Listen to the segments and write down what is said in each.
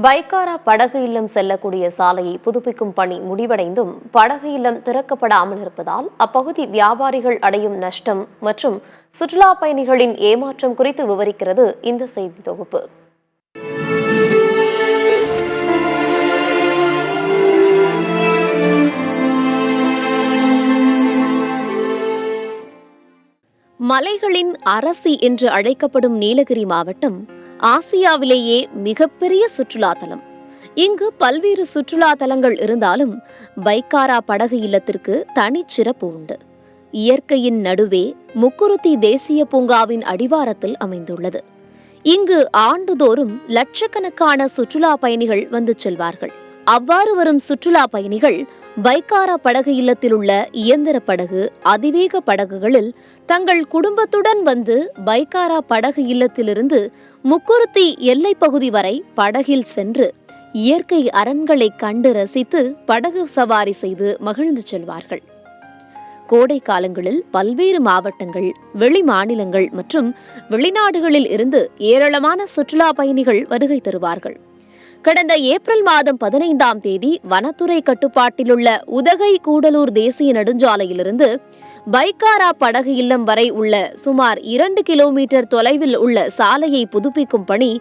பைக்காரா படகு இல்லம் செல்லக்கூடிய சாலையை புதுப்பிக்கும் பணி முடிவடைந்தும் படகு இல்லம் திறக்கப்படாமல் இருப்பதால் அப்பகுதி வியாபாரிகள் அடையும் நஷ்டம் மற்றும் சுற்றுலா பயணிகளின் ஏமாற்றம் குறித்து விவரிக்கிறது இந்த செய்தி தொகுப்பு. மலைகளின் அரசி என்று அழைக்கப்படும் நீலகிரி மாவட்டம் ஆசியாவிலேயே மிகப்பெரிய சுற்றுலா தலம். இங்கு பல்வேறு சுற்றுலா தலங்கள் இருந்தாலும் பைக்காரா படகு இல்லத்திற்கு தனிச்சிறப்பு உண்டு. இயற்கையின் நடுவே முக்குருத்தி தேசிய பூங்காவின் அடிவாரத்தில் அமைந்துள்ளது. இங்கு ஆண்டுதோறும் லட்சக்கணக்கான சுற்றுலா பயணிகள் வந்து செல்வார்கள். அவ்வாறு வரும் சுற்றுலா பயணிகள் பைக்காரா படகு இல்லத்தில் உள்ள இயந்திர படகு, அதிவேக படகுகளில் தங்கள் குடும்பத்துடன் வந்து பைக்காரா படகு இல்லத்திலிருந்து முக்குருத்தி எல்லைப் பகுதி வரை படகில் சென்று இயற்கை அரண்களை கண்டு ரசித்து படகு சவாரி செய்து மகிழ்ந்து செல்வார்கள். கோடை காலங்களில் பல்வேறு மாவட்டங்கள், வெளி மாநிலங்கள் மற்றும் வெளிநாடுகளில் இருந்து ஏராளமான சுற்றுலா பயணிகள் வருகை தருவார்கள். கடந்த ஏப்ரல் மாதம் 15ஆம் தேதி வனத்துறை கட்டுப்பாட்டிலுள்ள உதகை கூடலூர் தேசிய நெடுஞ்சாலையிலிருந்து பைக்காரா படகு இல்லம் வரை உள்ள சுமார் 2 கிலோமீட்டர் தொலைவில் உள்ள சாலையை புதுப்பிக்கும் பணி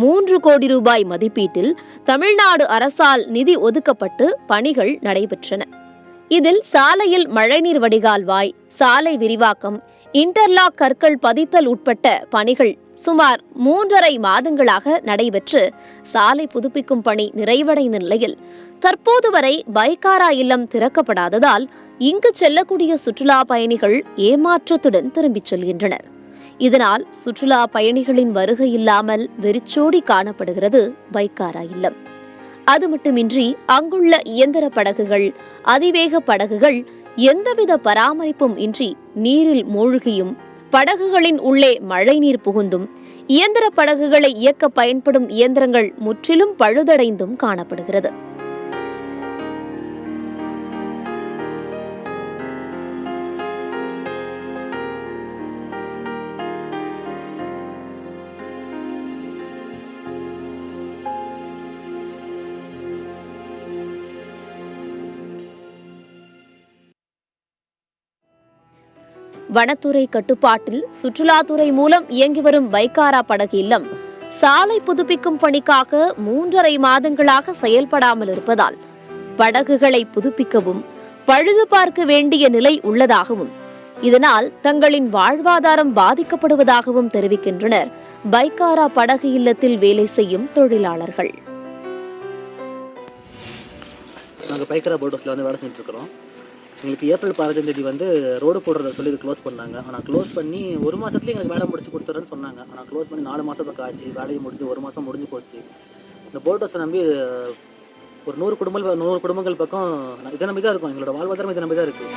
3 கோடி ரூபாய் மதிப்பீட்டில் தமிழ்நாடு அரசால் நிதி ஒதுக்கப்பட்டு பணிகள் நடைபெற்றன. இதில் சாலையில் மழைநீர் வடிகால்வாய், சாலை விரிவாக்கம், இன்டர்லாக் கற்கள் பதித்தல் உட்பட்ட பணிகள் சுமார் 3.5 மாதங்களாக நடைபெற்று சாலை புதுப்பிக்கும் பணி நிறைவடைந்த நிலையில் தற்போது வரை பைக்காரா இல்லம் திறக்கப்படாததால் இங்கு செல்லக்கூடிய சுற்றுலா பயணிகள் ஏமாற்றத்துடன் திரும்பிச் செல்கின்றனர். இதனால் சுற்றுலா பயணிகளின் வருகை இல்லாமல் வெறிச்சோடி காணப்படுகிறது பைக்காரா இல்லம். அது மட்டுமின்றி அங்குள்ள இயந்திர படகுகள், அதிவேக படகுகள் எந்தவித பராமரிப்பும் இன்றி நீரில் மூழ்கியும், படகுகளின் உள்ளே மழைநீர் புகுந்தும், இயந்திர படகுகளை இயக்க பயன்படும் இயந்திரங்கள் முற்றிலும் பழுதடைந்தும் காணப்படுகிறது. வனத்துறை கட்டுப்பாட்டில் சுற்றுலாத்துறை மூலம் இயங்கி வரும் பைக்காரா படகு இல்லம் சாலை புதுப்பிக்கும் பணிக்காக 3.5 மாதங்களாக செயல்படாமல் இருப்பதால் படகுகளை புதுப்பிக்கவும் பழுது பார்க்க வேண்டிய நிலை உள்ளதாகவும், இதனால் தங்களின் வாழ்வாதாரம் பாதிக்கப்படுவதாகவும் தெரிவிக்கின்றனர் பைக்காரா படகு இல்லத்தில் வேலை செய்யும் தொழிலாளர்கள். நாங்கள் பைக்காரா போட் ஹவுஸில் வேலை செஞ்சுட்டு இருக்கிறோம். எங்களுக்கு ஏப்ரல் 15ஆம் தேதி ரோடு போடுறத சொல்லி இது க்ளோஸ் பண்ணாங்க. ஆனால் க்ளோஸ் பண்ணி 1 மாதத்துலேயே எங்களுக்கு வேலை முடிச்சு கொடுத்துறேன்னு சொன்னாங்க. ஆனால் க்ளோஸ் பண்ணி 4 மாதம் பக்கம் ஆச்சு. வேலையை முடிஞ்சு 1 மாதம் முடிஞ்சு போச்சு. இந்த போட் ஹவுஸை நம்பி ஒரு 100 குடும்பங்கள் பக்கம் இதை நம்பி தான் இருக்கும். எங்களோட வாழ்வாதாரம் இதை நம்பி தான் இருக்குது.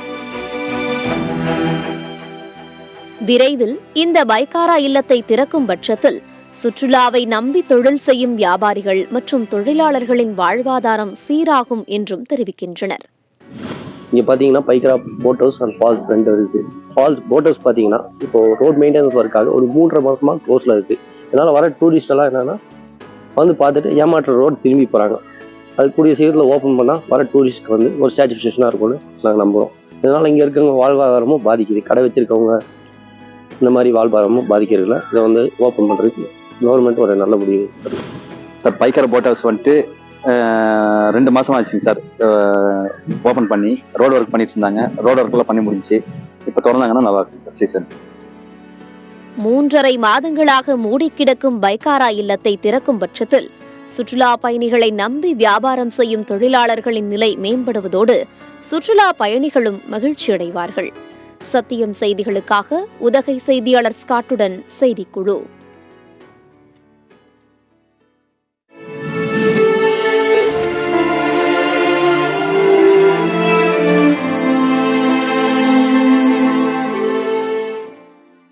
விரைவில் இந்த பைக்காரா இல்லத்தை திறக்கும் பட்சத்தில் சுற்றுலாவை நம்பி தொழில் செய்யும் வியாபாரிகள் மற்றும் தொழிலாளர்களின் வாழ்வாதாரம் சீராகும் என்றும் தெரிவிக்கின்றனர். இங்கே பார்த்தீங்கன்னா Pykara boat house and falls 2 இருக்குது. ஃபால்ஸ் போட் ஹவுஸ் பார்த்தீங்கன்னா இப்போ ரோட் மெயின்டெனன்ஸ் ஒர்க்காக ஒரு 3.5 மாதமாக க்ளோஸில் இருக்குது. இதனால் வர டூரிஸ்டெல்லாம் என்னென்னா வந்து பார்த்துட்டு ஏமாற்ற ரோடு திரும்பி போகிறாங்க. அது கூடிய சீக்கிரத்தில் ஓப்பன் பண்ணால் வர டூரிஸ்ட்க்கு ஒரு சாட்டிஸ்ஃபேக்ஷனாக இருக்கும்னு நாங்கள் நம்புகிறோம். இதனால் இங்கே இருக்கவங்க வாழ்வாதாரமும் பாதிக்குது. கடை வச்சுருக்கவங்க இந்த மாதிரி வாழ்வாதாரமும் பாதிக்கிறதுல இதை ஓப்பன் பண்ணுறதுக்கு கவர்மெண்ட் ஒரு நல்ல முடிவு சார். பைக்காரா போட் ஹவுஸ் 2 மாதம் ஆச்சுங்க சார் ஓப்பன் பண்ணி. ரோடு ஒர்க் பண்ணிட்டு இருந்தாங்க. ரோடு ஒர்க்கெல்லாம் பண்ணி முடிஞ்சு இப்போ திறந்தாங்கன்னா நல்லா இருக்கும் சார் சீசன். 3.5 மாதங்களாக மூடி கிடக்கும் பைக்காரா இல்லத்தை திறக்கும் பட்சத்தில் சுற்றுலா பயணிகளை நம்பி வியாபாரம் செய்யும் தொழிலாளர்களின் நிலை மேம்படுவதோடு சுற்றுலா பயணிகளும் மகிழ்ச்சியடைவார்கள். சத்தியம் செய்திகளுக்காக உதகை செய்தியாளர் ஸ்காட்டுடன் செய்திக்குழு.